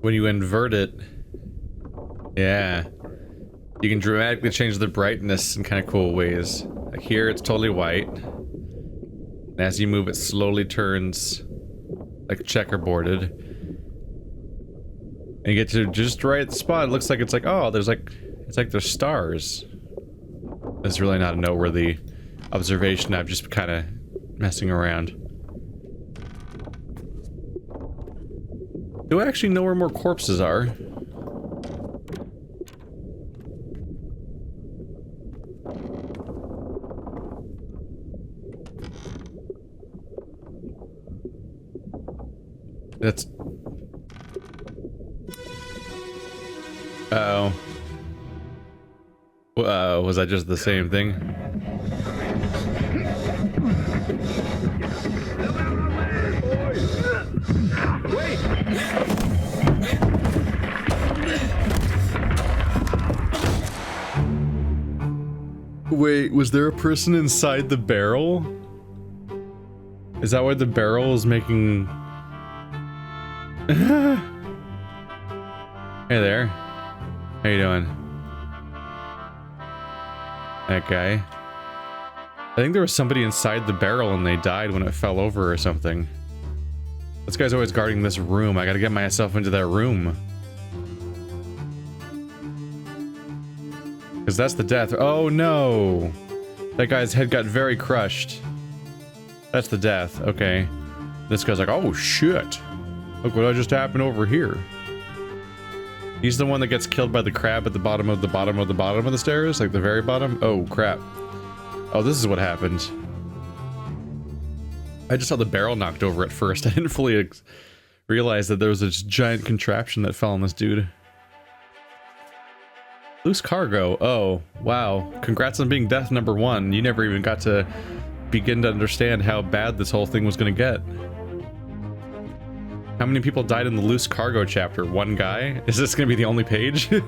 when you invert it, yeah, you can dramatically change the brightness in kind of cool ways. Like here, it's totally white. And as you move, it slowly turns like checkerboarded. And you get to just right at the spot. It looks like it's like, oh, there's like, it's like there's stars. It's really not a noteworthy observation. I'm just kind of messing around. Do I actually know where more corpses are? That's... Uh-oh. Was that just the same thing? Wait, was there a person inside the barrel? Is that why the barrel is making... Hey there. How you doing? That guy. I think there was somebody inside the barrel and they died when it fell over or something. This guy's always guarding this room. I gotta get myself into that room. Because that's the death. Oh no! That guy's head got very crushed. That's the death. Okay. This guy's like, oh shit! Look what just happened over here. He's the one that gets killed by the crab at the bottom of the bottom of the bottom of the stairs? Like the very bottom? Oh crap. Oh, this is what happened. I just saw the barrel knocked over at first. I didn't fully realize that there was this giant contraption that fell on this dude. Loose cargo. Oh, wow. Congrats on being death number 1. You never even got to begin to understand how bad this whole thing was going to get. How many people died in the loose cargo chapter? 1 guy? Is this going to be the only page? An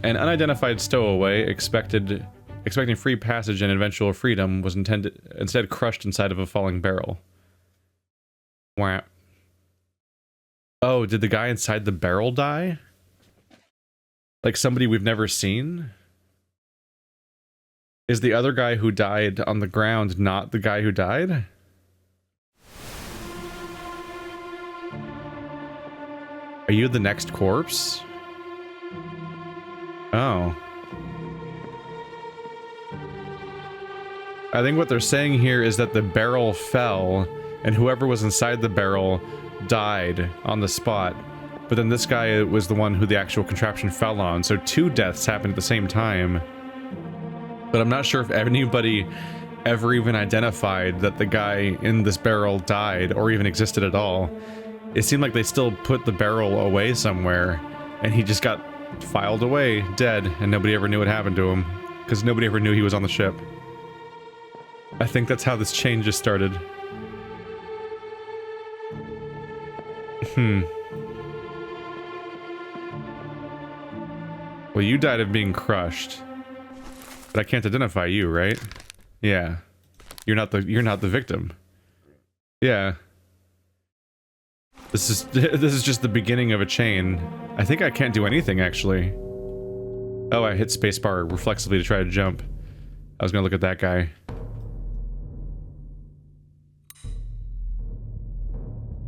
unidentified stowaway expecting free passage and eventual freedom was instead crushed inside of a falling barrel. Wow. Oh, did the guy inside the barrel die? Like somebody we've never seen? Is the other guy who died on the ground not the guy who died? Are you the next corpse? Oh. I think what they're saying here is that the barrel fell, and whoever was inside the barrel died on the spot. But then this guy was the one who the actual contraption fell on, so 2 deaths happened at the same time. But I'm not sure if anybody ever even identified that the guy in this barrel died, or even existed at all. It seemed like they still put the barrel away somewhere, and he just got filed away, dead, and nobody ever knew what happened to him, because nobody ever knew he was on the ship. I think that's how this chain just started. Well, you died of being crushed. But I can't identify you, right? Yeah. You're not the victim. Yeah. This is just the beginning of a chain. I think I can't do anything, actually. Oh, I hit spacebar reflexively to try to jump. I was gonna look at that guy.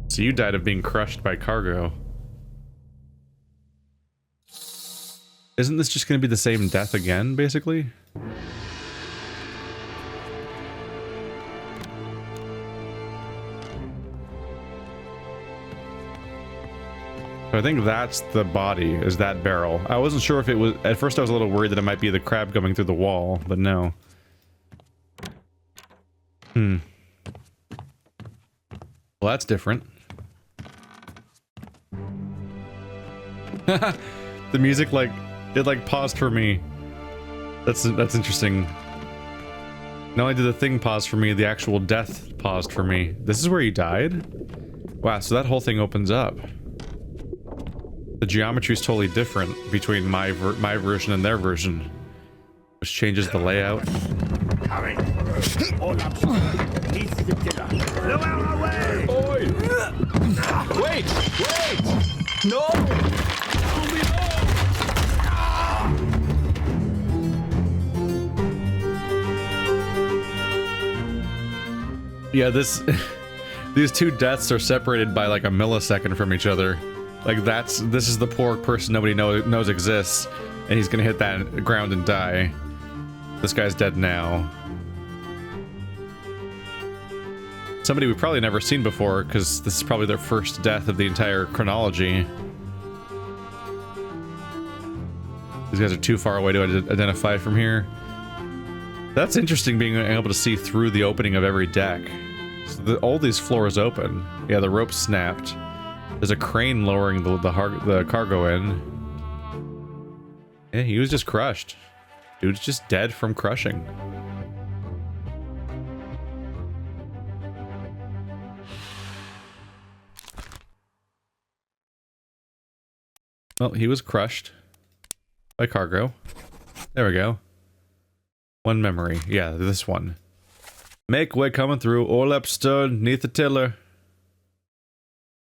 So you died of being crushed by cargo. Isn't this just gonna be the same death again, basically? So I think that's the body, is that barrel. I wasn't sure if it was... At first I was a little worried that it might be the crab coming through the wall, but no. Well, that's different. The music, like, it like paused for me. That's interesting. Not only did the thing pause for me, the actual death paused for me. This is where he died? Wow, so that whole thing opens up. The geometry is totally different between my version and their version, which changes the layout. Wait! Wait! Wait! No! Tell me no! Yeah, this... these two deaths are separated by like a millisecond from each other. Like this is the poor person nobody knows exists, and he's gonna hit that ground and die. This guy's dead now. Somebody we've probably never seen before, because this is probably their first death of the entire chronology. These guys are too far away to identify from here. That's interesting, being able to see through the opening of every deck. So all these floors open. Yeah, the rope snapped. There's a crane lowering the cargo in. Yeah, he was just crushed. Dude's just dead from crushing. Well, he was crushed by cargo. There we go. One memory. Yeah, this one. Make way coming through. Orlop stern neath the tiller.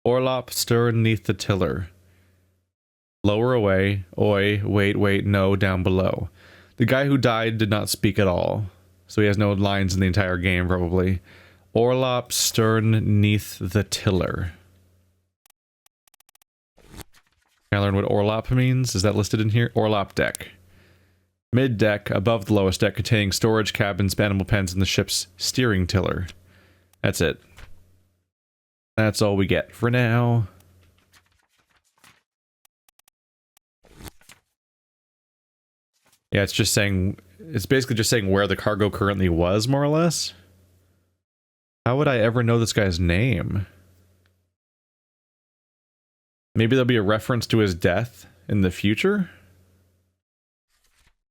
Orlop stern neath the tiller. Lower away. Oi, wait, no, down below. The guy who died did not speak at all, so he has no lines in the entire game, probably. Orlop stern neath the tiller. Can I learn what Orlop means? Is that listed in here? Orlop deck. Mid-deck, above the lowest deck, containing storage cabins, animal pens, and the ship's steering tiller. That's it. That's all we get for now. Yeah, it's just saying... it's basically just saying where the cargo currently was, more or less. How would I ever know this guy's name? Maybe there'll be a reference to his death in the future?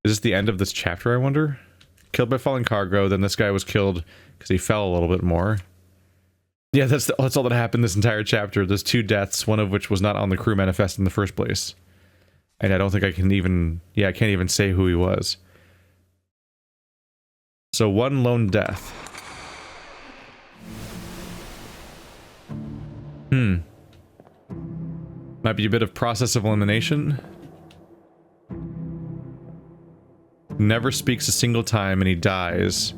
Is this the end of this chapter, I wonder? Killed by falling cargo, then this guy was killed because he fell a little bit more. Yeah, that's all that happened this entire chapter. There's two deaths, one of which was not on the crew manifest in the first place. And I don't think I can even... yeah, I can't even say who he was. So one lone death. Might be a bit of process of elimination. Never speaks a single time and he dies.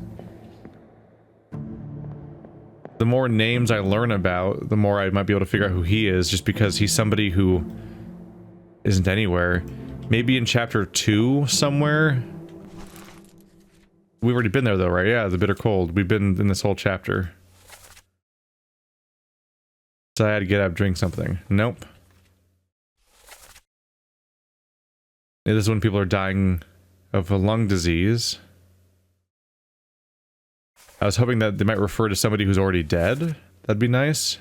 The more names I learn about, the more I might be able to figure out who he is, just because he's somebody who isn't anywhere. Maybe in chapter 2 somewhere? We've already been there though, right? Yeah, the bitter cold. We've been in this whole chapter. So I had to get up, drink something. Nope. Yeah, this is when people are dying of a lung disease. I was hoping that they might refer to somebody who's already dead. That'd be nice.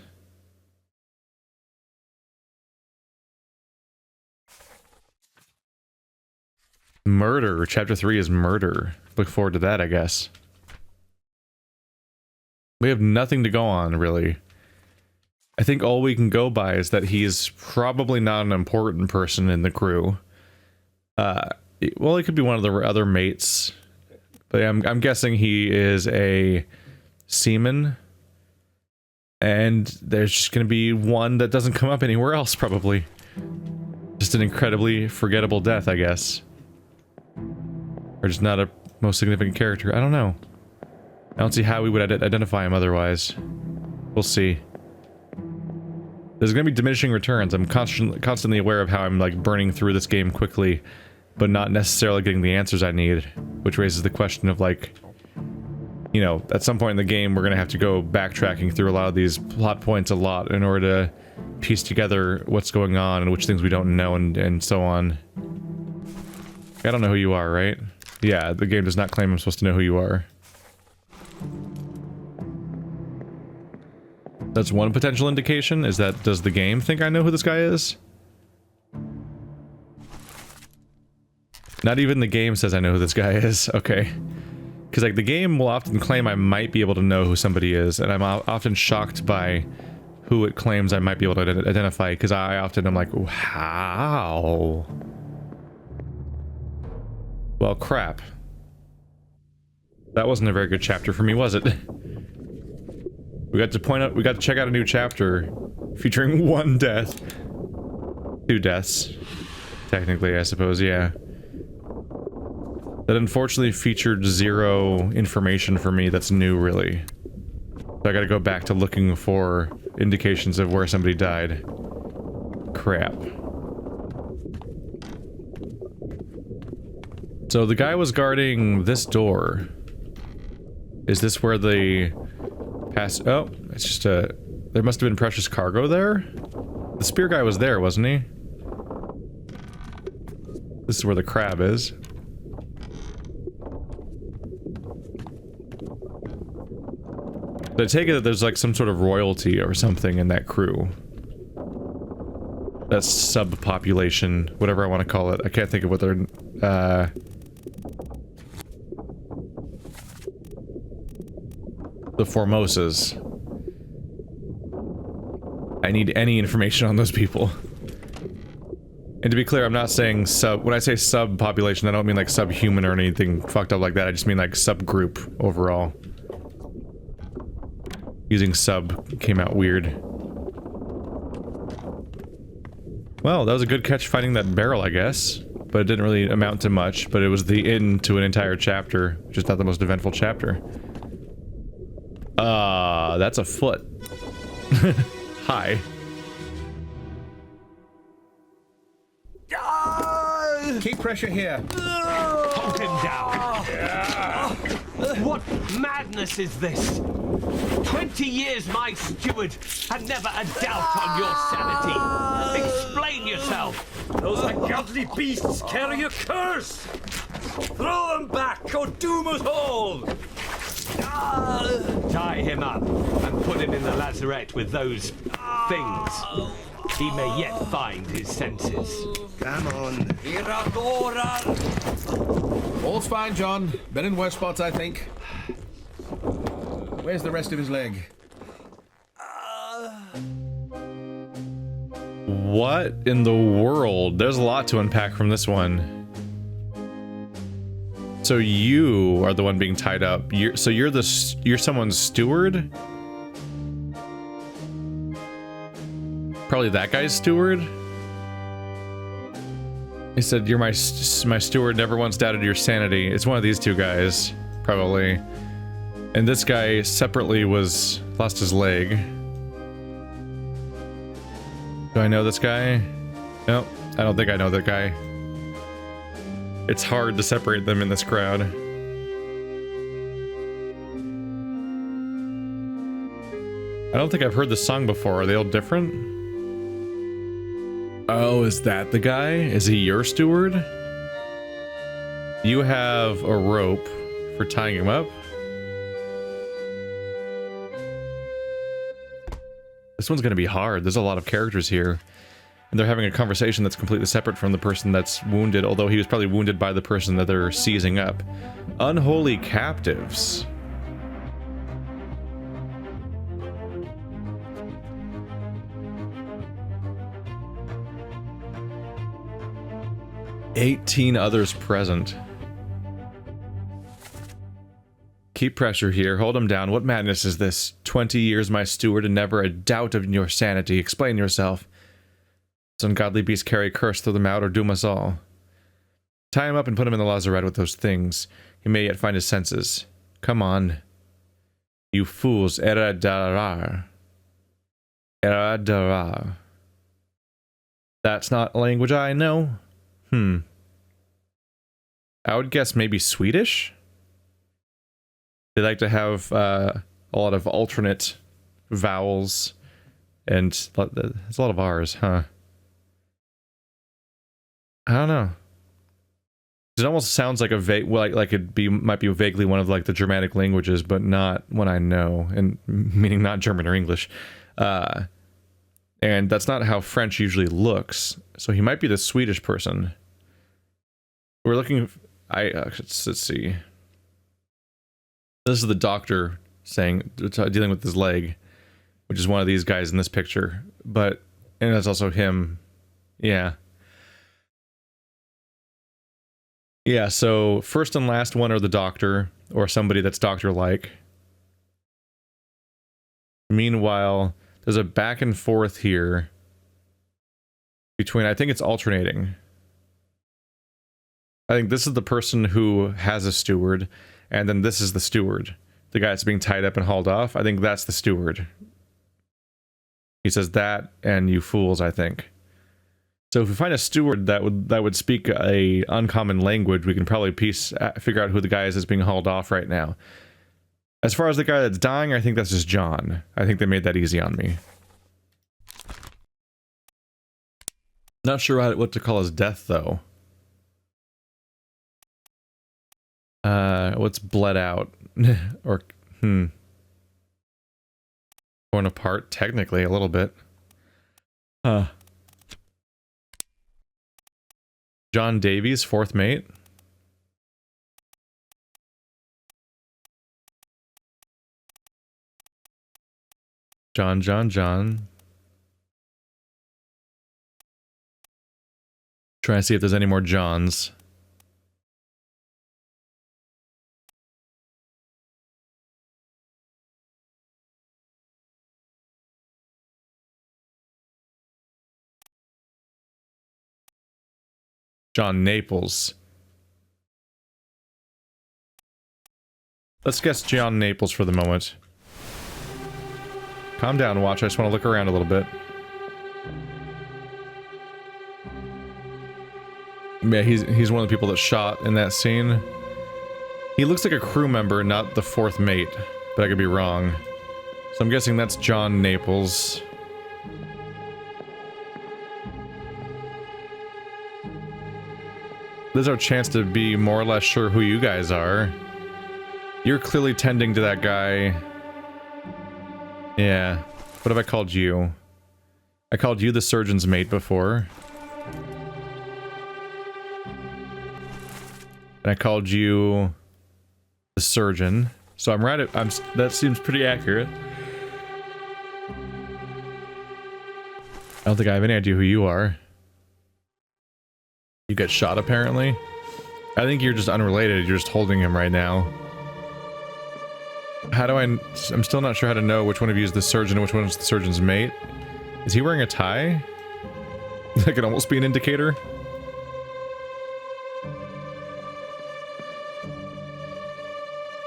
Murder. Chapter 3 is murder. Look forward to that, I guess. We have nothing to go on, really. I think all we can go by is that he's probably not an important person in the crew. Well, he could be one of the other mates. But I'm guessing he is a seaman. And there's just going to be one that doesn't come up anywhere else, probably. Just an incredibly forgettable death, I guess. Or just not a most significant character. I don't know. I don't see how we would identify him otherwise. We'll see. There's going to be diminishing returns. I'm constantly aware of how I'm like burning through this game quickly, but not necessarily getting the answers I need, which raises the question of like, you know, at some point in the game we're going to have to go backtracking through a lot of these plot points a lot in order to piece together what's going on and which things we don't know and so on. I don't know who you are, right? Yeah, the game does not claim I'm supposed to know who you are. That's one potential indication, is that does the game think I know who this guy is? Not even the game says I know who this guy is. Okay. Because like the game will often claim I might be able to know who somebody is, and I'm often shocked by who it claims I might be able to identify, because I often am like, how? Well, crap. That wasn't a very good chapter for me, was it? We got to check out a new chapter featuring 1 death. 2 deaths. Technically, I suppose, yeah. That unfortunately featured 0 information for me that's new, really. So I gotta go back to looking for indications of where somebody died. Crap. So the guy was guarding this door. Is this where the pass? Oh, it's just a... There must have been precious cargo there? The spear guy was there, wasn't he? This is where the crab is. But I take it that there's like some sort of royalty or something in that crew. That subpopulation, whatever I want to call it. I can't think of what they're, the Formosas. I need any information on those people. And to be clear, I'm not saying when I say subpopulation, I don't mean like subhuman or anything fucked up like that. I just mean like subgroup overall. Using sub came out weird. Well, that was a good catch finding that barrel, I guess. But it didn't really amount to much, but it was the end to an entire chapter, which is not the most eventful chapter. That's a foot. Hi. Keep pressure here. Hold him down. What madness is this? 20 years my steward had never a doubt on your sanity. Explain yourself. Those ungodly beasts carry a curse! Throw them back or doom us all! Tie him up and put him in the lazarette with those things. He may yet find his senses. Come on. All's fine, John. Been in worse spots, I think. Where's the rest of his leg? What in the world? There's a lot to unpack from this one. So you are the one being tied up. You're someone's steward? Probably that guy's steward? He said, "You're my steward, never once doubted your sanity." It's one of these two guys, probably. And this guy separately lost his leg. Do I know this guy? Nope, I don't think I know that guy. It's hard to separate them in this crowd. I don't think I've heard this song before. Are they all different? Oh, is that the guy? Is he your steward? You have a rope for tying him up? This one's gonna be hard. There's a lot of characters here. And they're having a conversation that's completely separate from the person that's wounded, although he was probably wounded by the person that they're seizing up. Unholy captives. "18 others present. Keep pressure here. Hold him down. What madness is this? 20 years my steward and never a doubt of your sanity. Explain yourself. This ungodly beast carry a curse, throw them out or doom us all. Tie him up and put him in the lazarette with those things. He may yet find his senses. Come on. You fools. Eradarar. Eradarar. That's not a language I know. I would guess maybe Swedish? They like to have a lot of alternate vowels, and there's a lot of R's, huh? I don't know. It almost sounds like a like might be vaguely one of like the Germanic languages, but not one I know, and meaning not German or English. And that's not how French usually looks. So he might be the Swedish person. We're looking. Let's see. This is the doctor dealing with his leg, which is one of these guys in this picture. And that's also him. Yeah. Yeah, so first and last one are the doctor, or somebody that's doctor-like. Meanwhile, there's a back and forth here between, I think it's alternating. I think this is the person who has a steward, and then this is the steward. The guy that's being tied up and hauled off, I think that's the steward. He says that, and you fools, I think. So if we find a steward that would speak a uncommon language, we can probably figure out who the guy is that's being hauled off right now. As far as the guy that's dying, I think that's just John. I think they made that easy on me. Not sure what to call his death, though. What's bled out? Or, torn apart, technically, a little bit. John Davies, fourth mate. John. Trying to see if there's any more Johns. John Naples. Let's guess John Naples for the moment. Calm down, Watch. I just want to look around a little bit. Yeah, he's one of the people that shot in that scene. He looks like a crew member, not the fourth mate, but I could be wrong. So I'm guessing that's John Naples. This is our chance to be more or less sure who you guys are. You're clearly tending to that guy. Yeah. What have I called you? I called you the surgeon's mate before. And I called you the surgeon. So I'm right at, that seems pretty accurate. I don't think I have any idea who you are. You got shot, apparently? I think you're just unrelated. You're just holding him right now. How do I'm still not sure how to know which one of you is the surgeon and which one is the surgeon's mate. Is he wearing a tie? That could almost be an indicator.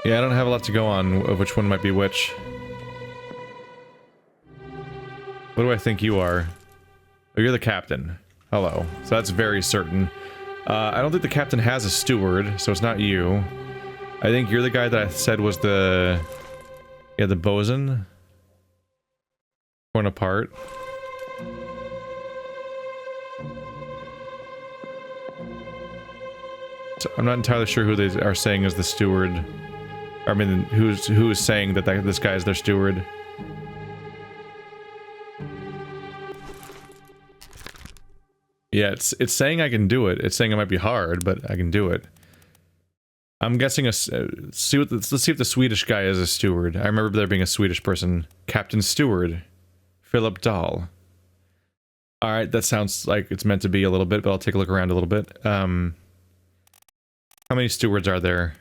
Yeah, I don't have a lot to go on of which one might be which. What do I think you are? Oh, you're the captain. Hello. So that's very certain. I don't think the captain has a steward, so it's not you. I think you're the guy that I said was the... Yeah, the bosun. Torn apart. So I'm not entirely sure who they are saying is the steward. I mean, who is saying that this guy is their steward. Yeah, it's saying I can do it. It's saying it might be hard, but I can do it. I'm guessing let's see if the Swedish guy is a steward. I remember there being a Swedish person. Captain Steward. Philip Dahl. Alright, that sounds like it's meant to be a little bit, but I'll take a look around a little bit. How many stewards are there?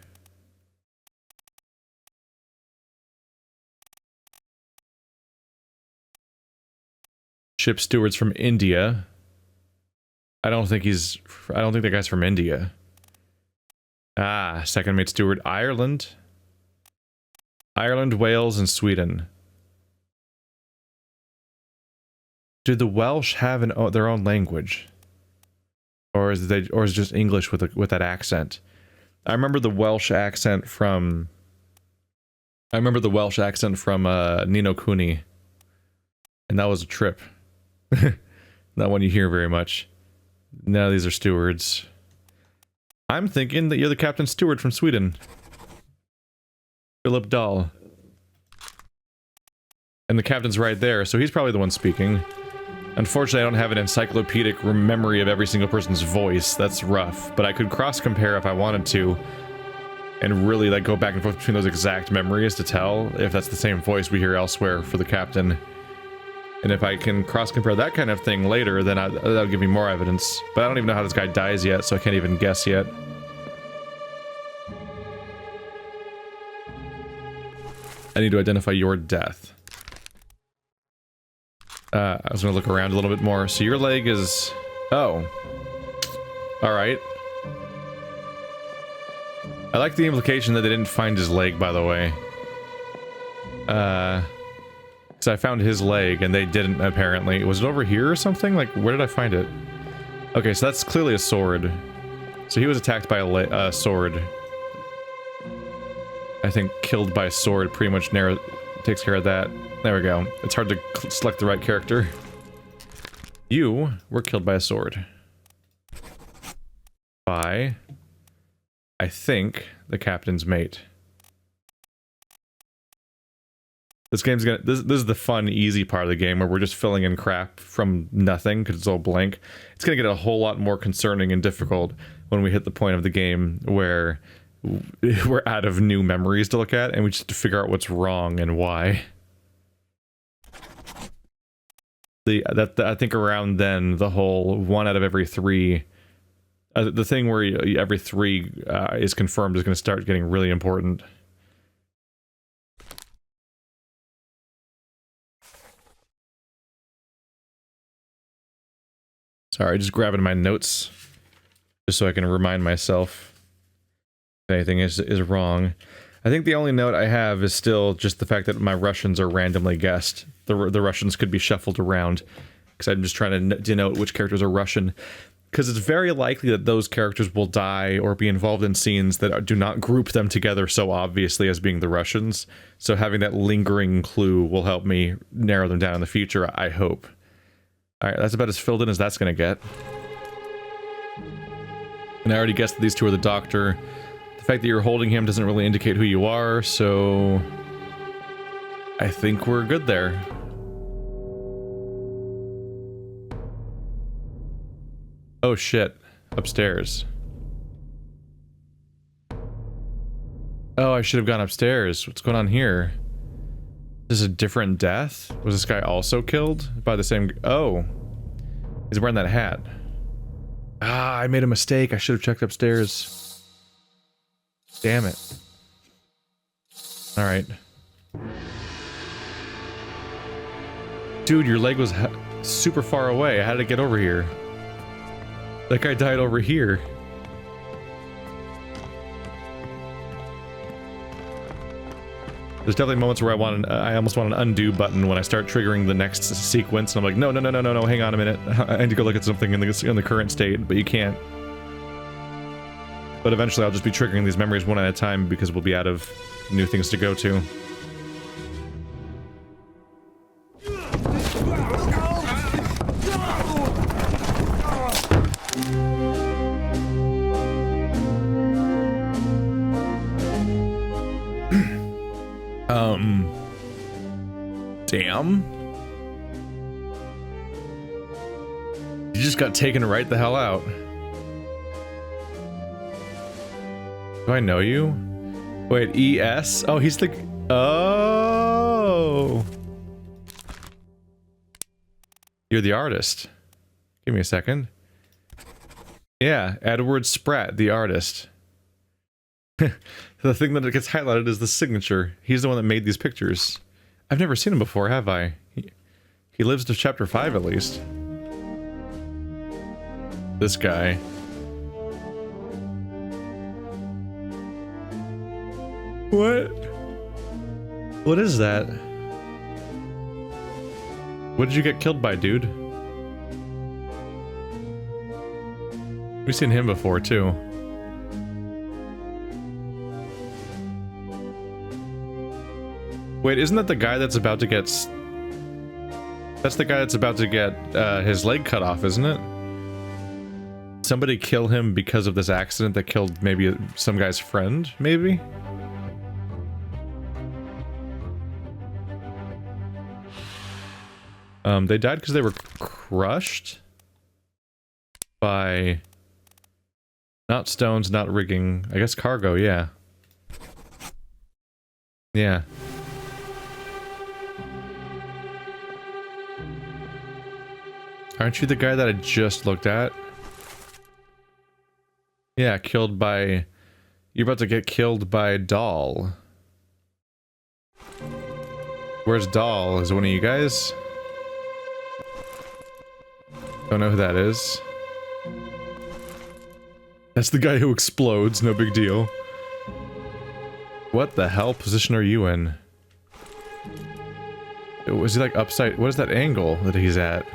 Ship stewards from India. I don't think the guy's from India. Ah, second mate steward, Ireland. Ireland, Wales, and Sweden. Do the Welsh have their own language? Or is it just English with that accent? I remember the Welsh accent from Nino Cooney. And that was a trip. Not one you hear very much. None of these are stewards. I'm thinking that you're the Captain Steward from Sweden. Philip Dahl. And the captain's right there, so he's probably the one speaking. Unfortunately, I don't have an encyclopedic memory of every single person's voice. That's rough. But I could cross-compare if I wanted to. And really, like, go back and forth between those exact memories to tell if that's the same voice we hear elsewhere for the captain. And if I can cross-compare that kind of thing later, then that'll give me more evidence. But I don't even know how this guy dies yet, so I can't even guess yet. I need to identify your death. I was gonna look around a little bit more. So your leg is... Oh. Alright. I like the implication that they didn't find his leg, by the way. Because I found his leg, and they didn't, apparently. Was it over here or something? Like, where did I find it? Okay, so that's clearly a sword. So he was attacked by a sword. I think killed by a sword pretty much takes care of that. There we go. It's hard to select the right character. You were killed by a sword. By, I think, the captain's mate. This game's gonna... This is the fun, easy part of the game where we're just filling in crap from nothing because it's all blank. It's gonna get a whole lot more concerning and difficult when we hit the point of the game where we're out of new memories to look at and we just have to figure out what's wrong and why. I think around then, the whole 1 out of every 3... the thing where every 3 is confirmed is going to start getting really important. Sorry, just grabbing my notes, just so I can remind myself if anything is wrong. I think the only note I have is still just the fact that my Russians are randomly guessed. The Russians could be shuffled around, because I'm just trying to denote which characters are Russian. Because it's very likely that those characters will die or be involved in scenes that do not group them together so obviously as being the Russians. So having that lingering clue will help me narrow them down in the future, I hope. Alright, that's about as filled in as that's gonna get. And I already guessed that these two are the doctor. The fact that you're holding him doesn't really indicate who you are, so... I think we're good there. Oh shit, upstairs. Oh, I should have gone upstairs. What's going on here? This is a different death? Was this guy also killed by the same... Oh. He's wearing that hat. Ah, I made a mistake. I should have checked upstairs. Damn it. Alright. Dude, your leg was super far away. How did it get over here? That guy died over here. There's definitely moments where I almost want an undo button when I start triggering the next sequence, and I'm like, no, hang on a minute. I need to go look at something in the current state, but you can't. But eventually I'll just be triggering these memories one at a time because we'll be out of new things to go to. Damn. You just got taken right the hell out. Do I know you? Wait, ES? Oh, he's the... Oh! You're the artist. Give me a second. Yeah, Edward Spratt, the artist. The thing that gets highlighted is the signature. He's the one that made these pictures. I've never seen him before, have I? He lives to chapter 5 at least. This guy. What? What is that? What did you get killed by, dude? We've seen him before, too. Wait, isn't that the guy that's about to get... That's the guy that's about to get his leg cut off, isn't it? Somebody kill him because of this accident that killed maybe some guy's friend, maybe? They died because they were crushed by... Not stones, not rigging. I guess cargo, yeah. Yeah. Aren't you the guy that I just looked at? Yeah, killed by... You're about to get killed by Doll. Where's Doll? Is it one of you guys? Don't know who that is. That's the guy who explodes, no big deal. What the hell position are you in? Was he like upside? What is that angle that he's at?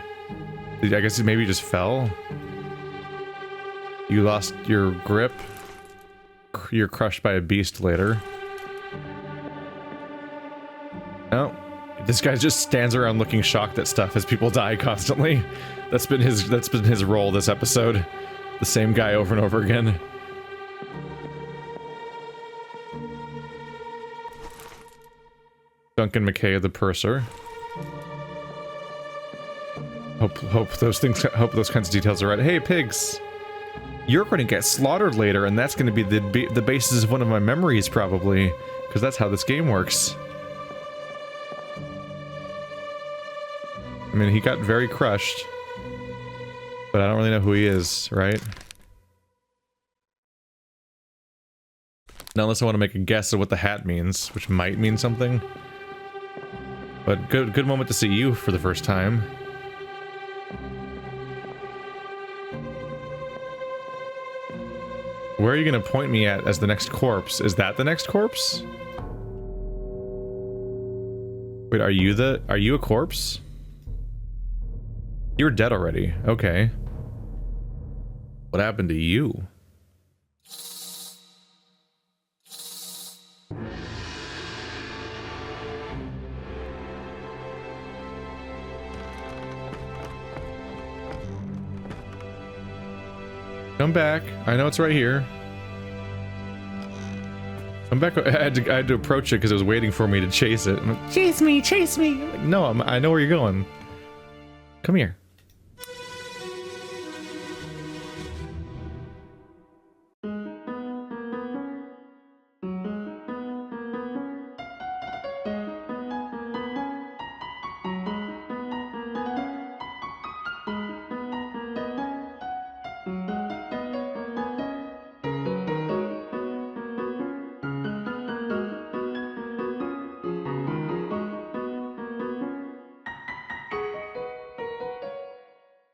I guess he maybe just fell? You lost your grip? You're crushed by a beast later. No. This guy just stands around looking shocked at stuff as people die constantly. That's been his role this episode. The same guy over and over again. Duncan McKay, the purser. Hope those kinds of details are right. Hey, pigs! You're going to get slaughtered later, and that's going to be the basis of one of my memories, probably. Because that's how this game works. I mean, he got very crushed. But I don't really know who he is, right? Now, unless I want to make a guess of what the hat means, which might mean something. But good moment to see you for the first time. Where are you going to point me at as the next corpse? Is that the next corpse? Wait, are you a corpse? You're dead already. Okay. What happened to you? Come back. I know it's right here. Come back. I had to approach it because it was waiting for me to chase it. I'm like, chase me, chase me. Like, no, I know where you're going. Come here.